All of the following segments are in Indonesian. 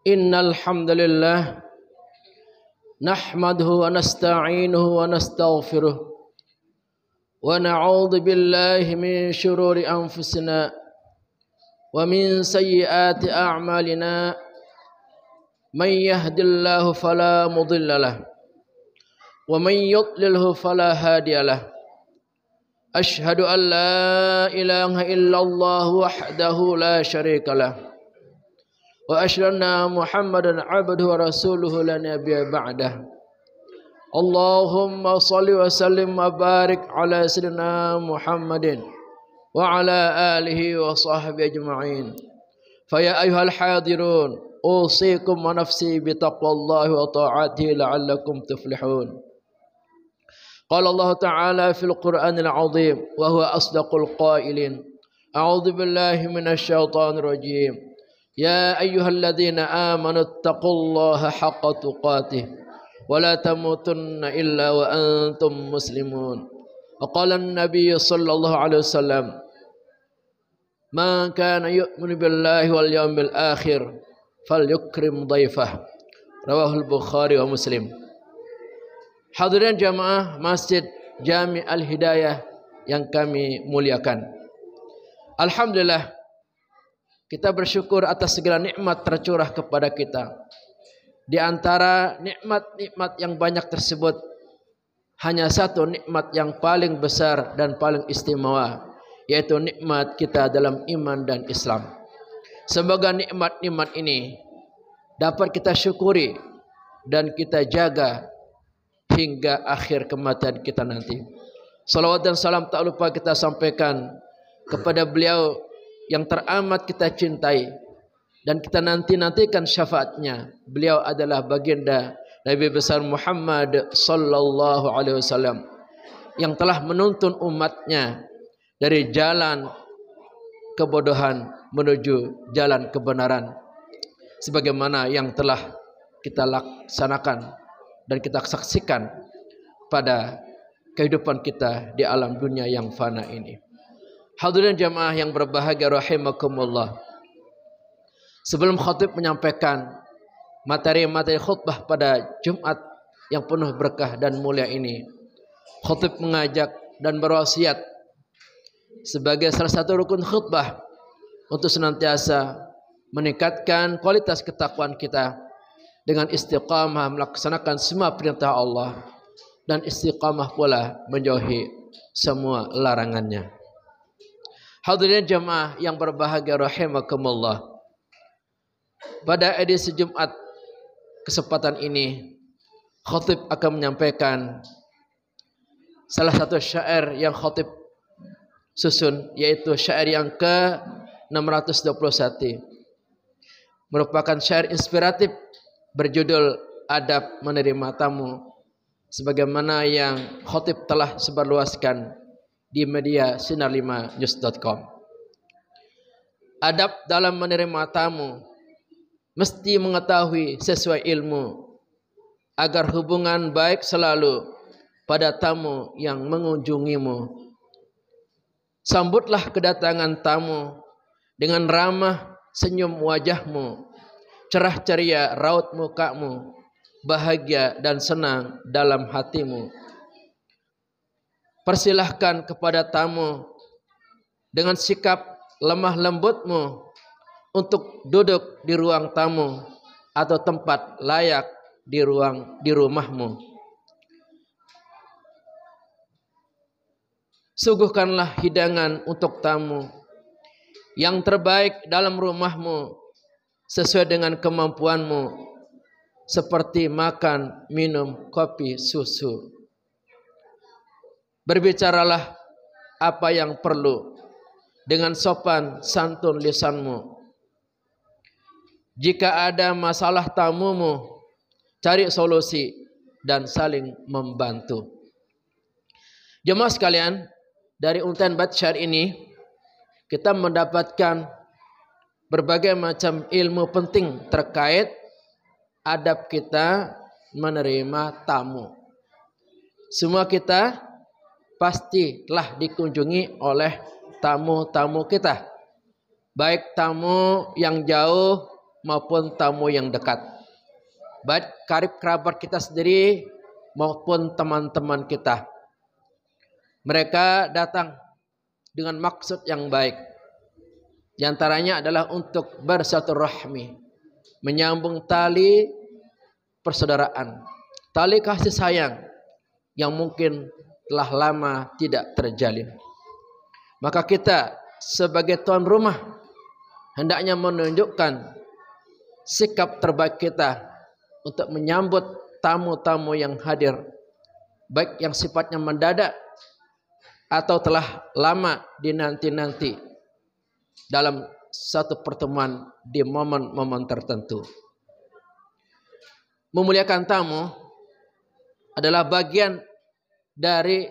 Innal hamdalillah nahmaduhu wa nasta'inuhu wa nastaghfiruh wa na'udzu billahi min shururi anfusina wa min sayyiati a'malina may yahdihillahu fala mudilla lahu wa may yudlilhu fala hadiyalah. Ashhadu an la ilaha illallah wahdahu la syarika lah wa asyhadu anna Muhammadan abduhu wa rasuluhu la nabiyya ba'dah. Allahumma shalli wa sallim wa barik ala sayyidina Muhammadin wa ala alihi wa sahbihi ajma'in. Fa ya ayyuhal hadirun usikum wa nafsi bi taqwallahi wa ta'atihi la'allakum tuflihun. Qala Allah Ta'ala fil Qur'anil 'azim wa huwa asdaqul qailin. A'udzu billahi minasy syaithanir rajim. Ya ayyuhalladzina amanu taqullaha haqqa tuqatih wa la tamutunna illa wa antum muslimun. Wa qala an-nabiy sallallahu alaihi wasallam, man kana yu'minu billahi wal yawmil akhir falyukrim dhaifah. Rawahul Bukhari wa Muslim. Hadirin jamaah Masjid Jami Al-Hidayah yang kami muliakan, alhamdulillah kita bersyukur atas segala nikmat tercurah kepada kita. Di antara nikmat-nikmat yang banyak tersebut, hanya satu nikmat yang paling besar dan paling istimewa, yaitu nikmat kita dalam iman dan Islam. Semoga nikmat-nikmat ini dapat kita syukuri dan kita jaga hingga akhir kematian kita nanti. Salawat dan salam tak lupa kita sampaikan kepada beliau yang teramat kita cintai dan kita nantikan syafaatnya. Beliau adalah baginda Nabi besar Muhammad sallallahu alaihi wasallam yang telah menuntun umatnya dari jalan kebodohan menuju jalan kebenaran, sebagaimana yang telah kita laksanakan dan kita saksikan pada kehidupan kita di alam dunia yang fana ini. Hadirin jamaah yang berbahagia rahimakumullah. Sebelum khatib menyampaikan materi-materi khutbah pada Jumat yang penuh berkah dan mulia ini, khatib mengajak dan berwasiat sebagai salah satu rukun khutbah untuk senantiasa meningkatkan kualitas ketakwaan kita dengan istiqamah melaksanakan semua perintah Allah dan istiqamah pula menjauhi semua larangannya. Hadirin jamaah yang berbahagia rahimakumullah. Pada edisi Jumat kesempatan ini, khatib akan menyampaikan salah satu syair yang khatib susun, yaitu syair yang ke-621. Merupakan syair inspiratif berjudul Adab Menerima Tamu, sebagaimana yang khatib telah sebarluaskan di media sinar5news.com. Adab dalam menerima tamu, mesti mengetahui sesuai ilmu, agar hubungan baik selalu pada tamu yang mengunjungimu. Sambutlah kedatangan tamu dengan ramah senyum wajahmu, cerah ceria raut mukamu, bahagia dan senang dalam hatimu. Persilahkan kepada tamu dengan sikap lemah lembutmu untuk duduk di ruang tamu atau tempat layak di rumahmu. Suguhkanlah hidangan untuk tamu yang terbaik dalam rumahmu sesuai dengan kemampuanmu, seperti makan, minum, kopi, susu. Berbicaralah apa yang perlu dengan sopan santun lisanmu. Jika ada masalah tamumu, cari solusi dan saling membantu. Jemaah sekalian, dari untayan bait syair ini kita mendapatkan berbagai macam ilmu penting terkait adab kita menerima tamu. Semua kita pasti telah dikunjungi oleh tamu-tamu kita, baik tamu yang jauh maupun tamu yang dekat, baik karib kerabat kita sendiri maupun teman-teman kita. Mereka datang dengan maksud yang baik. Di antaranya adalah untuk bersilaturahmi, menyambung tali persaudaraan, tali kasih sayang yang mungkin telah lama tidak terjalin. Maka kita sebagai tuan rumah hendaknya menunjukkan sikap terbaik kita untuk menyambut tamu-tamu yang hadir, baik yang sifatnya mendadak atau telah lama dinanti-nanti dalam satu pertemuan di momen-momen tertentu. Memuliakan tamu adalah bagian dari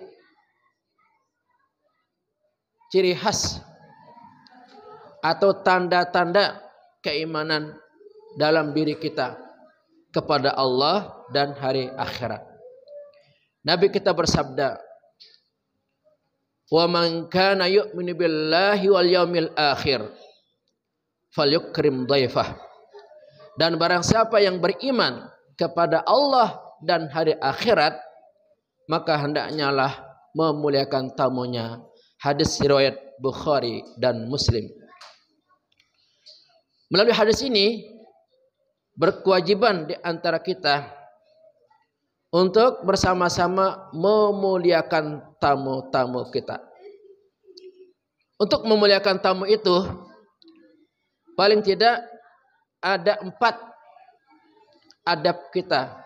ciri khas atau tanda-tanda keimanan dalam diri kita kepada Allah dan hari akhirat. Nabi kita bersabda, "Wa man kana yu'minu billahi wal yaumil akhir falyukrim dhaifah." Dan barang siapa yang beriman kepada Allah dan hari akhirat, maka hendaknya lah memuliakan tamunya. Hadis riwayat Bukhari dan Muslim. Melalui hadis ini berkewajiban di antara kita untuk bersama-sama memuliakan tamu-tamu kita. Untuk memuliakan tamu itu paling tidak ada 4 adab kita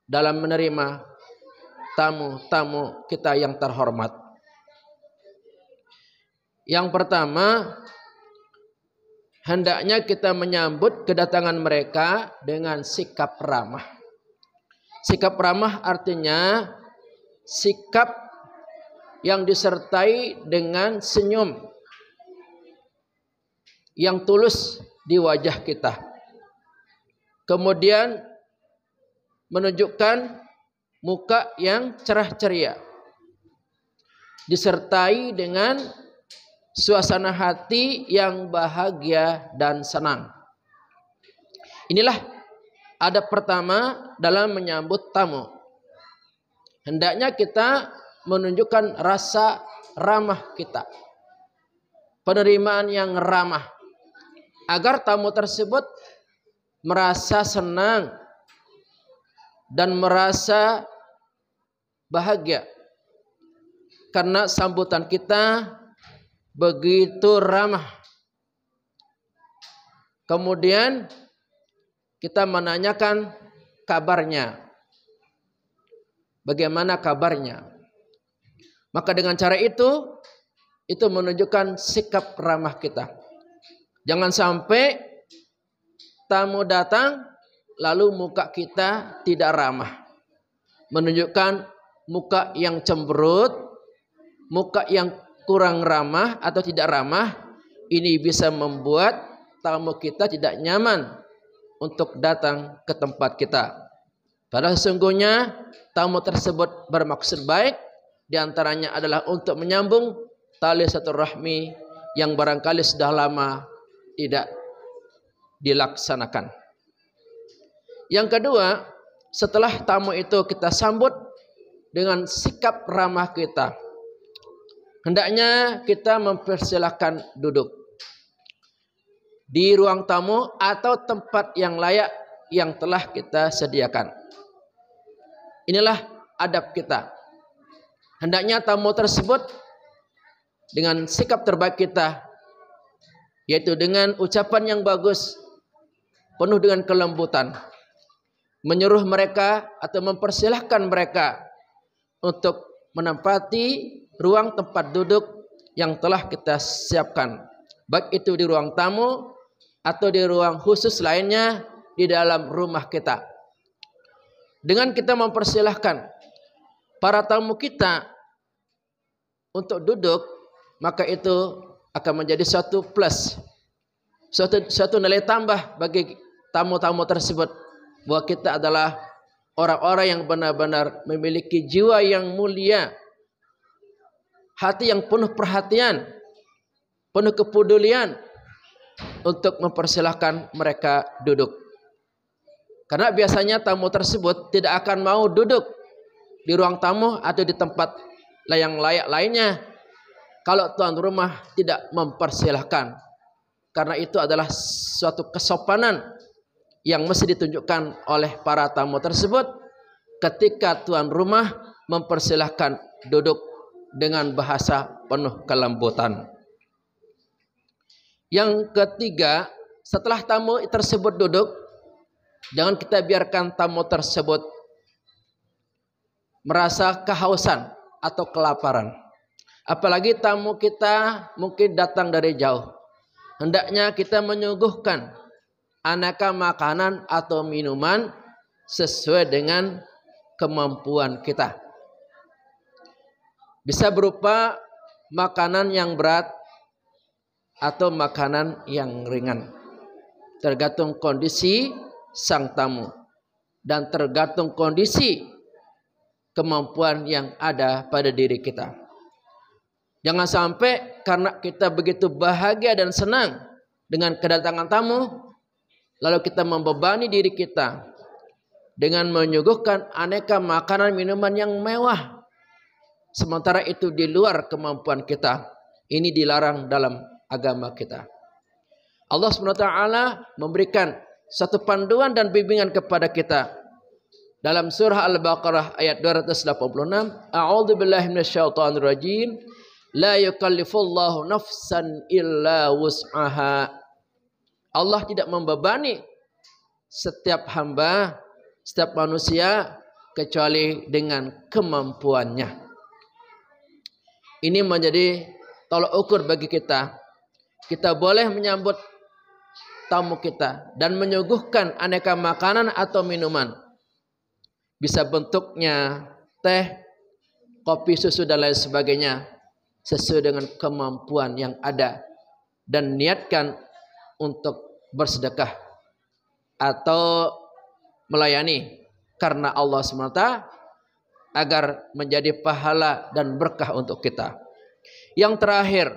dalam menerima tamu-tamu kita yang terhormat. Yang pertama, hendaknya kita menyambut kedatangan mereka dengan sikap ramah. Sikap ramah artinya sikap yang disertai dengan senyum yang tulus di wajah kita. Kemudian menunjukkan muka yang cerah ceria, disertai dengan suasana hati yang bahagia dan senang. Inilah adab pertama dalam menyambut tamu. Hendaknya kita menunjukkan rasa ramah kita, penerimaan yang ramah, agar tamu tersebut merasa senang dan merasa bahagia karena sambutan kita begitu ramah. Kemudian kita menanyakan kabarnya, bagaimana kabarnya. Maka dengan cara itu menunjukkan sikap ramah kita. Jangan sampai tamu datang lalu muka kita tidak ramah, menunjukkan muka yang cemberut, muka yang kurang ramah atau tidak ramah. Ini bisa membuat tamu kita tidak nyaman untuk datang ke tempat kita. Padahal sesungguhnya tamu tersebut bermaksud baik, diantaranya adalah untuk menyambung tali silaturahmi yang barangkali sudah lama tidak dilaksanakan. Yang kedua, setelah tamu itu kita sambut dengan sikap ramah kita, hendaknya kita mempersilahkan duduk di ruang tamu atau tempat yang layak yang telah kita sediakan. Inilah adab kita. Hendaknya tamu tersebut dengan sikap terbaik kita, yaitu dengan ucapan yang bagus, penuh dengan kelembutan, menyuruh mereka atau mempersilahkan mereka untuk menempati ruang tempat duduk yang telah kita siapkan, baik itu di ruang tamu atau di ruang khusus lainnya di dalam rumah kita. Dengan kita mempersilahkan para tamu kita untuk duduk, maka itu akan menjadi suatu plus, suatu nilai tambah bagi tamu-tamu tersebut, bahwa kita adalah orang-orang yang benar-benar memiliki jiwa yang mulia, hati yang penuh perhatian, penuh kepedulian, untuk mempersilahkan mereka duduk. Karena biasanya tamu tersebut tidak akan mau duduk di ruang tamu atau di tempat yang layak lainnya kalau tuan rumah tidak mempersilahkan. Karena itu adalah suatu kesopanan yang mesti ditunjukkan oleh para tamu tersebut ketika tuan rumah mempersilahkan duduk dengan bahasa penuh kelembutan. Yang ketiga, setelah tamu tersebut duduk, jangan kita biarkan tamu tersebut merasa kehausan atau kelaparan. Apalagi tamu kita mungkin datang dari jauh. Hendaknya kita menyuguhkan aneka makanan atau minuman sesuai dengan kemampuan kita. Bisa berupa makanan yang berat atau makanan yang ringan. Tergantung kondisi sang tamu dan tergantung kondisi kemampuan yang ada pada diri kita. Jangan sampai karena kita begitu bahagia dan senang dengan kedatangan tamu, lalu kita membebani diri kita dengan menyuguhkan aneka makanan minuman yang mewah. Sementara itu di luar kemampuan kita. Ini dilarang dalam agama kita. Allah SWT memberikan satu panduan dan bimbingan kepada kita. Dalam surah Al-Baqarah ayat 286. A'udzu billahi minasyaitonir rajim. La yukallifullahu nafsan illa wus'aha. Allah tidak membebani setiap hamba, setiap manusia kecuali dengan kemampuannya. Ini menjadi tolak ukur bagi kita. Kita boleh menyambut tamu kita dan menyuguhkan aneka makanan atau minuman. Bisa bentuknya teh, kopi, susu dan lain sebagainya sesuai dengan kemampuan yang ada, dan niatkan untuk bersedekah atau melayani karena Allah SWT agar menjadi pahala dan berkah untuk kita. Yang terakhir,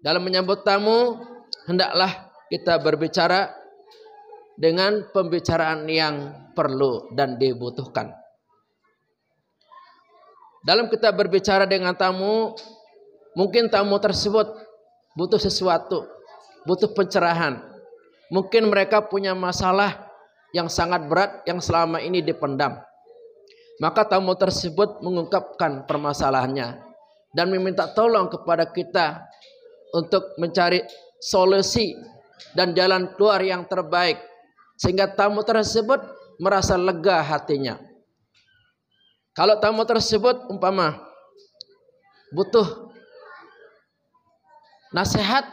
dalam menyambut tamu hendaklah kita berbicara dengan pembicaraan yang perlu dan dibutuhkan. Dalam kita berbicara dengan tamu, mungkin tamu tersebut butuh sesuatu, butuh pencerahan. Mungkin mereka punya masalah yang sangat berat yang selama ini dipendam. Maka tamu tersebut mengungkapkan permasalahannya dan meminta tolong kepada kita untuk mencari solusi dan jalan keluar yang terbaik, sehingga tamu tersebut merasa lega hatinya. Kalau tamu tersebut umpama butuh nasihat,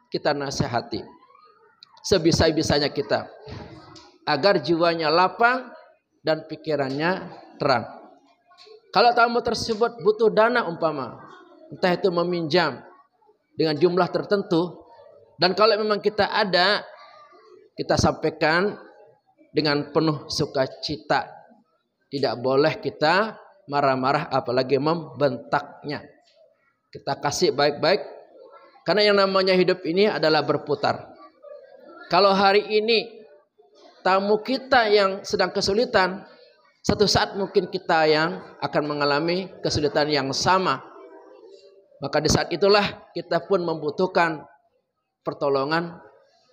kita nasihati sebisa-bisanya kita agar jiwanya lapang dan pikirannya terang. Kalau tamu tersebut butuh dana umpama, entah itu meminjam dengan jumlah tertentu, dan kalau memang kita ada, kita sampaikan dengan penuh sukacita. Tidak boleh kita marah-marah apalagi membentaknya. Kita kasih baik-baik, karena yang namanya hidup ini adalah berputar. Kalau hari ini tamu kita yang sedang kesulitan, satu saat mungkin kita yang akan mengalami kesulitan yang sama. Maka di saat itulah kita pun membutuhkan pertolongan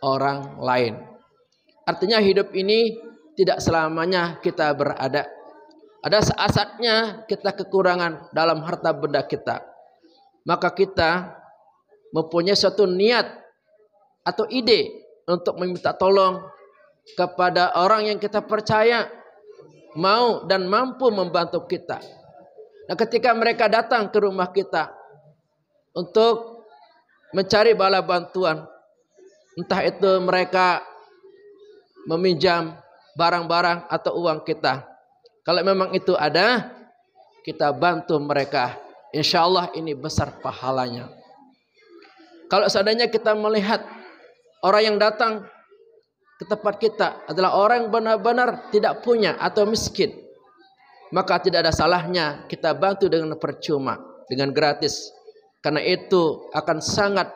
orang lain. Artinya hidup ini tidak selamanya kita berada. Ada saat-saatnya kita kekurangan dalam harta benda kita. Maka kita mempunyai suatu niat atau ide untuk meminta tolong kepada orang yang kita percaya mau dan mampu membantu kita. Nah, ketika mereka datang ke rumah kita untuk mencari bala bantuan, entah itu mereka meminjam barang-barang atau uang kita, kalau memang itu ada, kita bantu mereka. Insya Allah ini besar pahalanya. Kalau seandainya kita melihat orang yang datang ke tempat kita adalah orang yang benar-benar tidak punya atau miskin, maka tidak ada salahnya kita bantu dengan percuma, dengan gratis. Karena itu akan sangat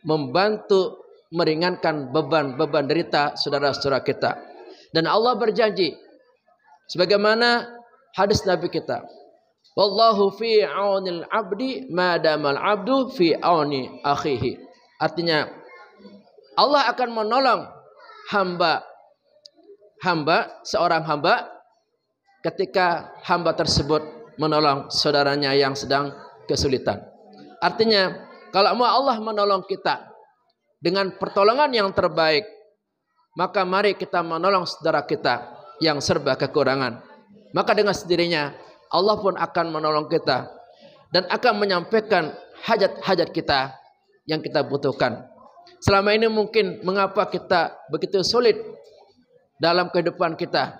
membantu meringankan beban-beban derita saudara-saudara kita. Dan Allah berjanji sebagaimana hadis Nabi kita, wallahu fi aunil abdi madamal abdu fi auni akhihi. Artinya Allah akan menolong seorang hamba ketika hamba tersebut menolong saudaranya yang sedang kesulitan. Artinya kalau mau Allah menolong kita dengan pertolongan yang terbaik, maka mari kita menolong saudara kita yang serba kekurangan. Maka dengan sendirinya Allah pun akan menolong kita dan akan menyampaikan hajat-hajat kita yang kita butuhkan. Selama ini mungkin mengapa kita begitu sulit dalam kehidupan kita?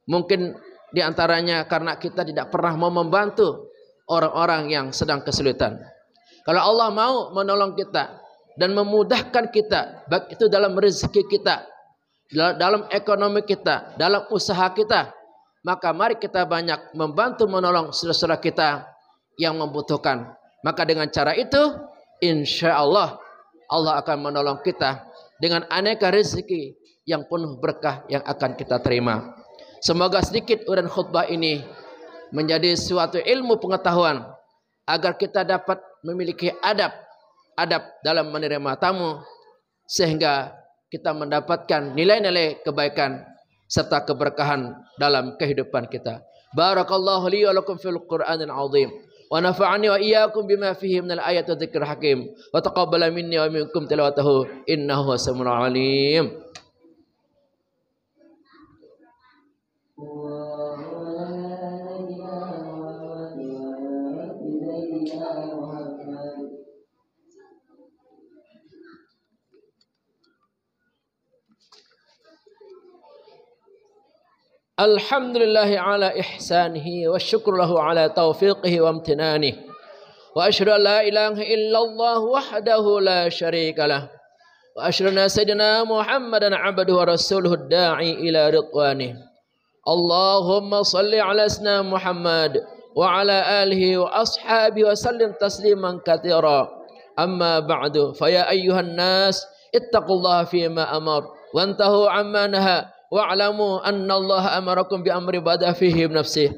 Mungkin diantaranya karena kita tidak pernah mau membantu orang-orang yang sedang kesulitan. Kalau Allah mau menolong kita dan memudahkan kita, baik itu dalam rezeki kita, dalam ekonomi kita, dalam usaha kita, maka mari kita banyak membantu menolong saudara-saudara kita yang membutuhkan. Maka dengan cara itu, insya Allah Allah akan menolong kita dengan aneka rezeki yang penuh berkah yang akan kita terima. Semoga sedikit uraian khutbah ini menjadi suatu ilmu pengetahuan agar kita dapat memiliki adab dalam menerima tamu, sehingga kita mendapatkan nilai-nilai kebaikan serta keberkahan dalam kehidupan kita. Barakallahu li wa lakum fil Qur'anil azim wa nafa'ani wa iyyakum bima fihi minal ayati wa dzikril hakim wa taqabbala minni wa minkum tilawatahu innahu samiul alim. Alhamdulillahi ala ihsanihi wa syukru lahu ala taufiqihi wa amtinanihi wa asyhadu an la ilaha illallah wahdahu la syarika lah wa asyhadu anna sayyidina Muhammadan abduhu wa rasuluhu da'i ila ridwanih. Allahumma salli ala sayyidina Muhammad wa ala alihi wa ashabihi wa sallim tasliman katsira. Amma ba'du, fa ya ayyuhan nas ittaqullaha fima amar wa antahu amma naha wa'lamu anna Allah amarakum bi amri bada fihi nafsihi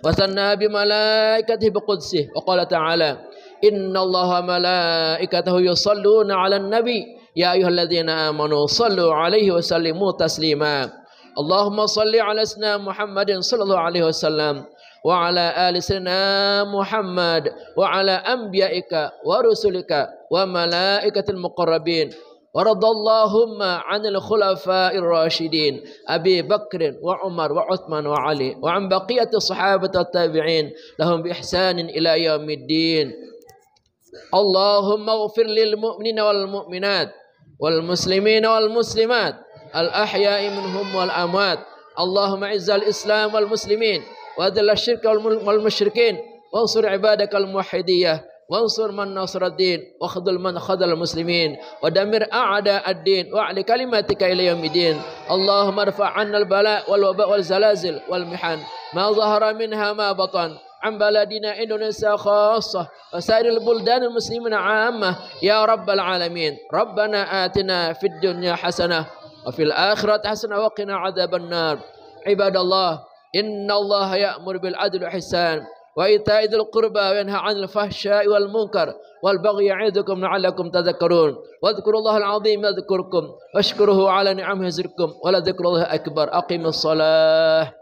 wa sanna bi malaikatihi bi qudsih wa qala ta'ala inna Allaha malaikatahu yusalluna 'alan nabi ya ayyuhalladzina amanu sallu 'alaihi wa sallimu taslima. Allahumma salli 'ala sayyidina Muhammadin sallallahu alaihi wasallam wa 'ala ali sayyidina Muhammad wa 'ala anbiya'ika wa rusulika wa malaikatil muqarrabin. ورضى اللهم عن الخلفاء الراشدين أبي بكر وعمر وعثمان وعلي وعن بقية الصحابة والتابعين لهم بإحسان إلى يوم الدين. اللهم اغفر للمؤمنين والمؤمنات والمسلمين والمسلمات الأحياء منهم والأموات. اللهم أعز الإسلام والمسلمين وأذل الشرك والمشركين وانصر عبادك الموحدين وانصر من نصر الدين واخذل من خذل المسلمين ودمر أعداء الدين واعل كلماتك إلى يوم الدين. اللهم ارفع عنا البلاء والوباء والزلازل والمحن ما ظهر منها ما بطن عن بلدنا إندونيسيا خاصة وسائر البلدان المسلمين عامة يا رب العالمين. ربنا آتنا في الدنيا حسنة وفي الآخرة حسنة وقنا عذاب النار. عباد الله إن الله يأمر بالعدل والإحسان وإيتاء ذي القربى وينهى عن الفحشاء والمنكر والبغي يعظكم لعلكم تذكرون. واذكروا الله العظيم يذكركم واشكروه على نعمه يزدكم ولذكر الله أكبر. أقيموا الصلاة.